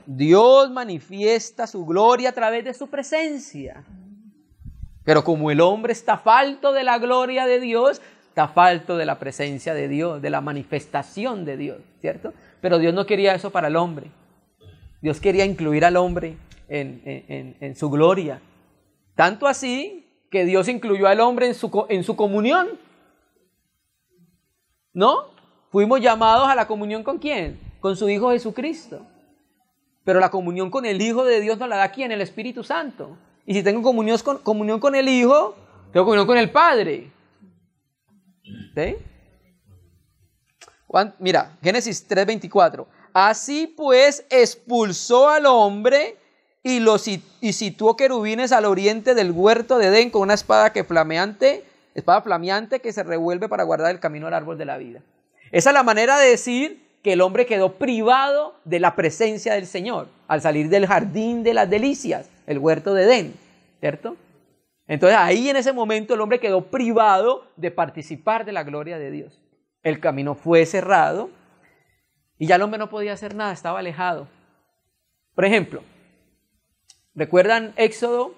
A: Dios manifiesta su gloria a través de su presencia. Pero como el hombre está falto de la gloria de Dios, está falto de la presencia de Dios, de la manifestación de Dios, ¿cierto? Pero Dios no quería eso para el hombre. Dios quería incluir al hombre en su gloria. Tanto así que Dios incluyó al hombre en su comunión. ¿No? Fuimos llamados a la comunión ¿con quién? Con su Hijo Jesucristo. Pero la comunión con el Hijo de Dios nos la da ¿quién? El Espíritu Santo. Y si tengo comunión con el Hijo, tengo comunión con el Padre. ¿Sí? Mira, Génesis 3:24. Así pues expulsó al hombre y situó querubines al oriente del huerto de Edén con una espada flameante que se revuelve para guardar el camino al árbol de la vida. Esa es la manera de decir que el hombre quedó privado de la presencia del Señor al salir del jardín de las delicias, el huerto de Edén, ¿cierto? Entonces ahí en ese momento el hombre quedó privado de participar de la gloria de Dios. El camino fue cerrado y ya el hombre no podía hacer nada, estaba alejado. Por ejemplo, ¿recuerdan Éxodo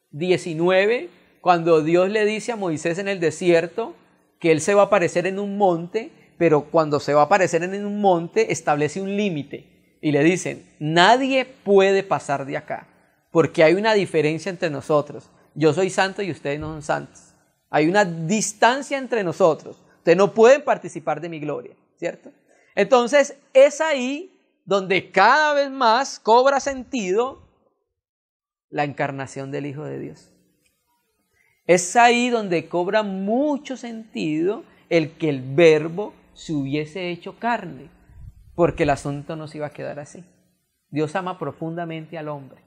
A: 19, cuando Dios le dice a Moisés en el desierto que él se va a aparecer en un monte? Pero cuando se va a aparecer en un monte, establece un límite. Y le dicen, nadie puede pasar de acá, porque hay una diferencia entre nosotros. Yo soy santo y ustedes no son santos. Hay una distancia entre nosotros. Ustedes no pueden participar de mi gloria, ¿cierto? Entonces, es ahí donde cada vez más cobra sentido la encarnación del Hijo de Dios. Es ahí donde cobra mucho sentido el que el Verbo se hubiese hecho carne, porque el asunto no se iba a quedar así. Dios ama profundamente al hombre,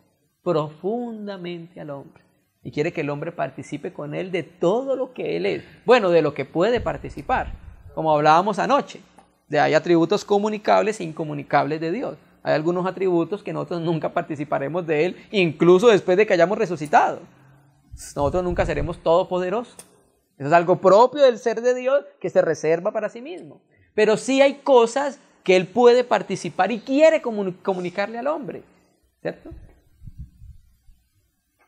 A: y quiere que el hombre participe con él de todo lo que él es, bueno, de lo que puede participar, como hablábamos anoche, hay atributos comunicables e incomunicables de Dios. Hay algunos atributos que nosotros nunca participaremos de él, incluso después de que hayamos resucitado. Nosotros nunca seremos todopoderosos. Eso es algo propio del ser de Dios que se reserva para sí mismo. Pero sí hay cosas que Él puede participar y quiere comunicarle al hombre, ¿cierto?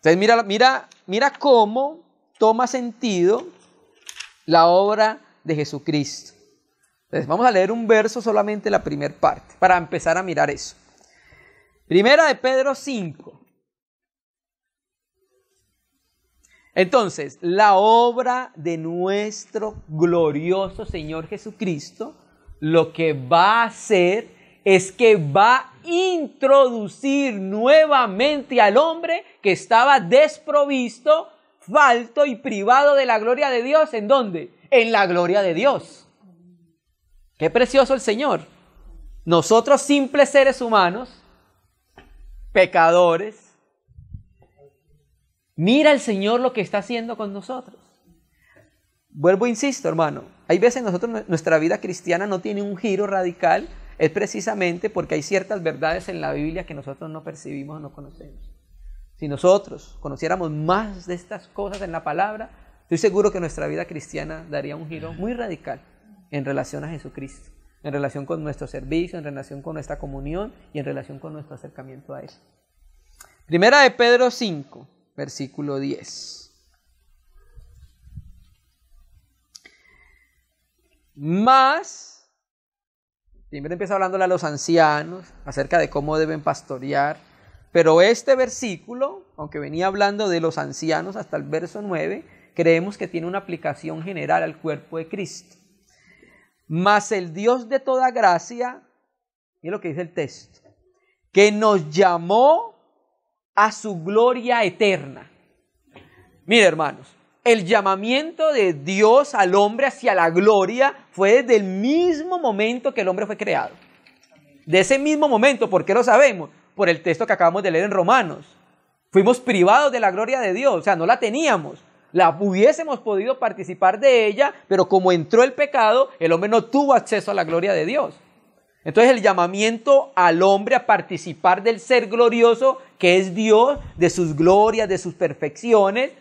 A: Entonces mira cómo toma sentido la obra de Jesucristo. Entonces vamos a leer un verso, solamente la primera parte, para empezar a mirar eso. Primera de Pedro 5. Entonces, la obra de nuestro glorioso Señor Jesucristo, lo que va a hacer es que va a introducir nuevamente al hombre que estaba desprovisto, falto y privado de la gloria de Dios. ¿En dónde? En la gloria de Dios. Qué precioso el Señor. Nosotros, simples seres humanos, pecadores, mira el Señor lo que está haciendo con nosotros. Vuelvo, insisto, hermano. Hay veces nuestra vida cristiana no tiene un giro radical. Es precisamente porque hay ciertas verdades en la Biblia que nosotros no percibimos o no conocemos. Si nosotros conociéramos más de estas cosas en la palabra, estoy seguro que nuestra vida cristiana daría un giro muy radical en relación a Jesucristo, en relación con nuestro servicio, en relación con nuestra comunión y en relación con nuestro acercamiento a Él. Primera de Pedro 5. Versículo 10. Más, siempre empieza hablándole a los ancianos acerca de cómo deben pastorear, pero este versículo, aunque venía hablando de los ancianos hasta el verso 9, creemos que tiene una aplicación general al cuerpo de Cristo. Mas el Dios de toda gracia, y es lo que dice el texto, que nos llamó a su gloria eterna. Mire, hermanos, el llamamiento de Dios al hombre hacia la gloria fue desde el mismo momento que el hombre fue creado. De ese mismo momento, ¿por qué lo sabemos? por el texto que acabamos de leer en Romanos. Fuimos privados de la gloria de Dios, o sea, no la teníamos. La hubiésemos podido participar de ella, pero como entró el pecado, el hombre no tuvo acceso a la gloria de Dios. Entonces el llamamiento al hombre a participar del ser glorioso que es Dios, de sus glorias, de sus perfecciones,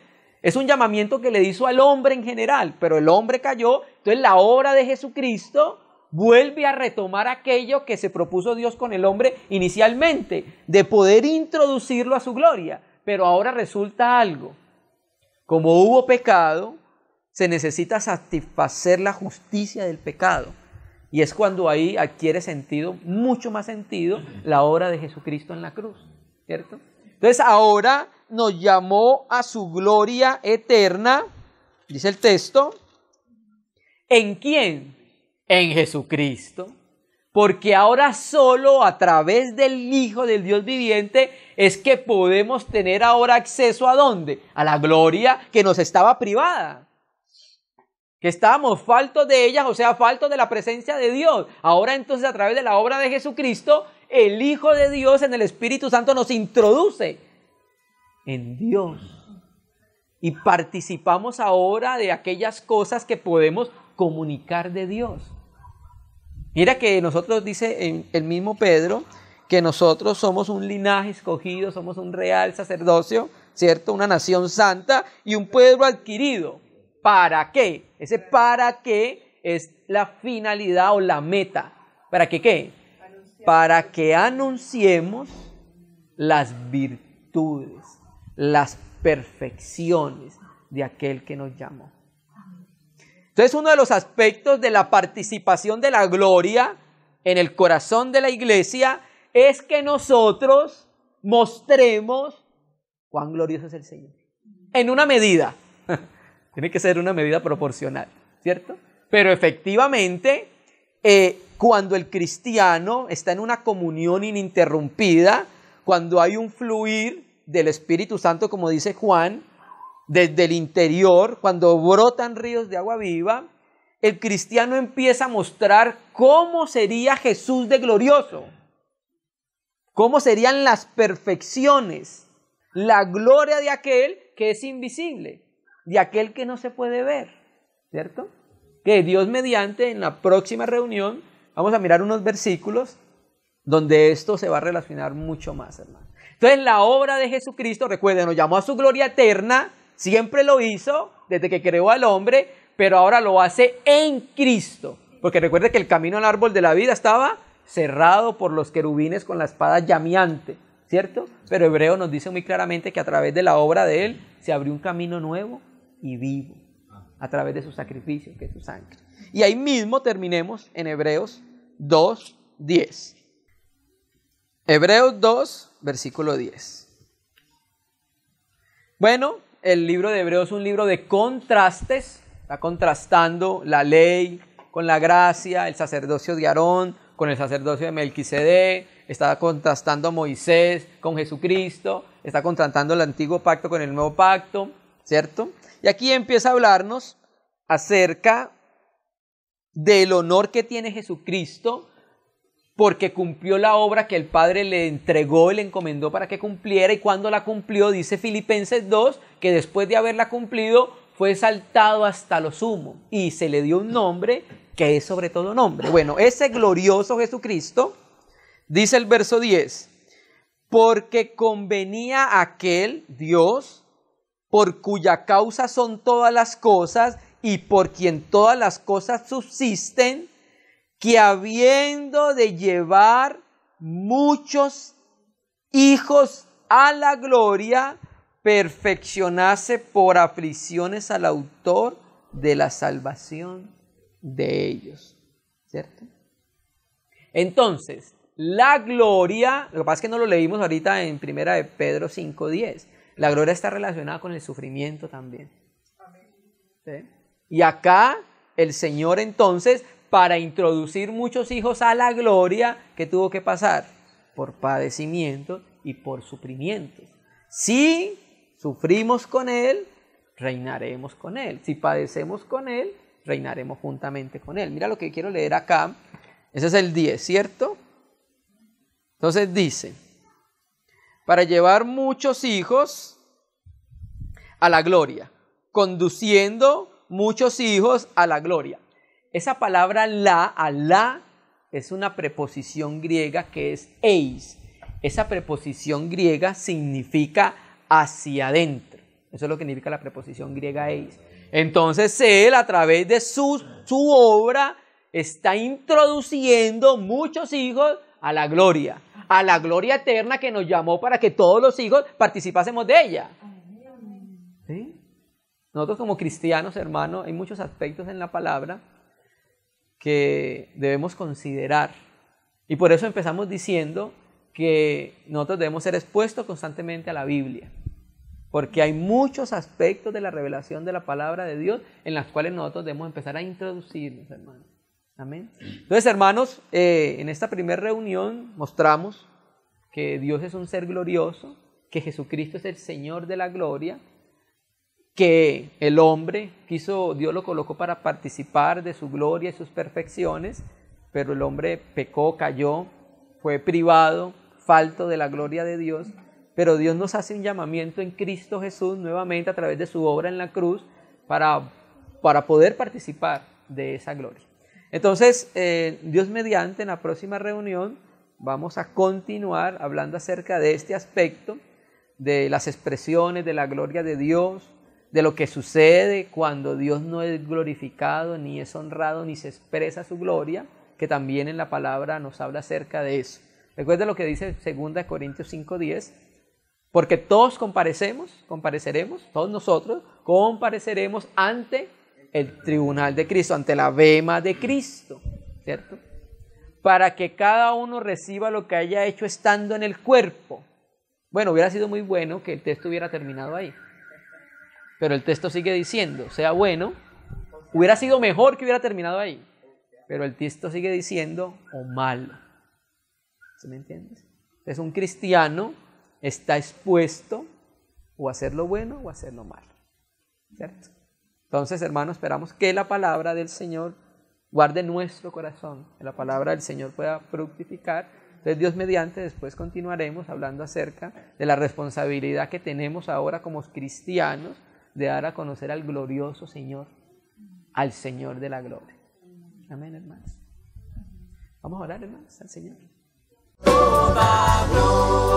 A: es un llamamiento que le hizo al hombre en general, pero el hombre cayó. Entonces la obra de Jesucristo vuelve a retomar aquello que se propuso Dios con el hombre inicialmente, de poder introducirlo a su gloria. Pero ahora resulta algo, como hubo pecado, se necesita satisfacer la justicia del pecado. Y es cuando ahí adquiere sentido, mucho más sentido, la obra de Jesucristo en la cruz, ¿cierto? Entonces ahora nos llamó a su gloria eterna, dice el texto. ¿En quién? En Jesucristo. Porque ahora solo a través del Hijo del Dios viviente es que podemos tener ahora acceso ¿a dónde? A la gloria que nos estaba privada. Que estábamos faltos de ellas, o sea, faltos de la presencia de Dios. Ahora entonces a través de la obra de Jesucristo, el Hijo de Dios en el Espíritu Santo nos introduce en Dios. Y participamos ahora de aquellas cosas que podemos comunicar de Dios. Mira que nosotros, dice el mismo Pedro, que nosotros somos un linaje escogido, somos un real sacerdocio, ¿cierto? Una nación santa y un pueblo adquirido. ¿Para qué? Ese para qué es la finalidad o la meta. ¿Para qué qué? Para que anunciemos las virtudes, las perfecciones de aquel que nos llamó. Entonces, uno de los aspectos de la participación de la gloria en el corazón de la iglesia es que nosotros mostremos cuán glorioso es el Señor. En una medida. Tiene que ser una medida proporcional, ¿cierto? Pero efectivamente, cuando el cristiano está en una comunión ininterrumpida, cuando hay un fluir del Espíritu Santo, como dice Juan, desde el interior, cuando brotan ríos de agua viva, el cristiano empieza a mostrar cómo sería Jesús de glorioso, cómo serían las perfecciones, la gloria de aquel que es invisible, de aquel que no se puede ver, ¿cierto? Que Dios mediante, en la próxima reunión, vamos a mirar unos versículos donde esto se va a relacionar mucho más, hermano. Entonces, la obra de Jesucristo, recuerden, nos llamó a su gloria eterna, siempre lo hizo desde que creó al hombre, pero ahora lo hace en Cristo. Porque recuerde que el camino al árbol de la vida estaba cerrado por los querubines con la espada llameante, ¿cierto? Pero Hebreo nos dice muy claramente que a través de la obra de él se abrió un camino nuevo y vivo, a través de su sacrificio, que es su sangre. Y ahí mismo terminemos en Hebreos 2:10. Hebreos 2, versículo 10. Bueno, el libro de Hebreos es un libro de contrastes, está contrastando la ley con la gracia, el sacerdocio de Aarón con el sacerdocio de Melquisedec, está contrastando a Moisés con Jesucristo, está contrastando el antiguo pacto con el nuevo pacto, ¿cierto? Y aquí empieza a hablarnos acerca del honor que tiene Jesucristo porque cumplió la obra que el Padre le entregó y le encomendó para que cumpliera, y cuando la cumplió, dice Filipenses 2, que después de haberla cumplido fue exaltado hasta lo sumo y se le dio un nombre que es sobre todo nombre. Bueno, ese glorioso Jesucristo, dice el verso 10, porque convenía a aquel Dios por cuya causa son todas las cosas y por quien todas las cosas subsisten, que habiendo de llevar muchos hijos a la gloria, perfeccionase por aflicciones al autor de la salvación de ellos, ¿cierto? Entonces, la gloria, lo que pasa es que no lo leímos ahorita en 1 de Pedro 5:10, la gloria está relacionada con el sufrimiento también. ¿Sí? Y acá el Señor entonces, para introducir muchos hijos a la gloria, ¿qué tuvo que pasar? Por padecimientos y por sufrimientos. Si sufrimos con Él, reinaremos con Él. Si padecemos con Él, reinaremos juntamente con Él. Mira lo que quiero leer acá. Ese es el 10, ¿cierto? Entonces dice, para llevar muchos hijos a la gloria, conduciendo muchos hijos a la gloria. Esa palabra Alá, es una preposición griega que es eis. Esa preposición griega significa hacia adentro. Eso es lo que significa la preposición griega eis. Entonces Él, a través de su obra, está introduciendo muchos hijos a la gloria eterna que nos llamó para que todos los hijos participásemos de ella. ¿Sí? Nosotros como cristianos, hermanos, hay muchos aspectos en la palabra que debemos considerar. Y por eso empezamos diciendo que nosotros debemos ser expuestos constantemente a la Biblia. Porque hay muchos aspectos de la revelación de la palabra de Dios en las cuales nosotros debemos empezar a introducirnos, hermanos. Amén. Entonces, hermanos, en esta primera reunión mostramos que Dios es un ser glorioso, que Jesucristo es el Señor de la gloria, que el hombre Dios lo colocó para participar de su gloria y sus perfecciones, pero el hombre pecó, cayó, fue privado, falto de la gloria de Dios, pero Dios nos hace un llamamiento en Cristo Jesús nuevamente a través de su obra en la cruz para poder participar de esa gloria. Entonces, Dios mediante, en la próxima reunión vamos a continuar hablando acerca de este aspecto, de las expresiones de la gloria de Dios, de lo que sucede cuando Dios no es glorificado, ni es honrado, ni se expresa su gloria, que también en la palabra nos habla acerca de eso. Recuerda lo que dice 2 Corintios 5:10, porque todos compareceremos, todos nosotros compareceremos ante el tribunal de Cristo, ante la bema de Cristo, ¿cierto? Para que cada uno reciba lo que haya hecho estando en el cuerpo. Bueno, hubiera sido muy bueno que el texto hubiera terminado ahí. Pero el texto sigue diciendo, sea bueno, hubiera sido mejor que hubiera terminado ahí. Pero el texto sigue diciendo, o malo. ¿Sí me entiendes? Entonces un cristiano está expuesto o a hacer lo bueno o a hacer lo malo. ¿Cierto? Entonces, hermanos, esperamos que la palabra del Señor guarde nuestro corazón, que la palabra del Señor pueda fructificar. Entonces, Dios mediante, después continuaremos hablando acerca de la responsabilidad que tenemos ahora como cristianos de dar a conocer al glorioso Señor, al Señor de la gloria. Amén, hermanos. Vamos a orar, hermanos, al Señor. Toda gloria.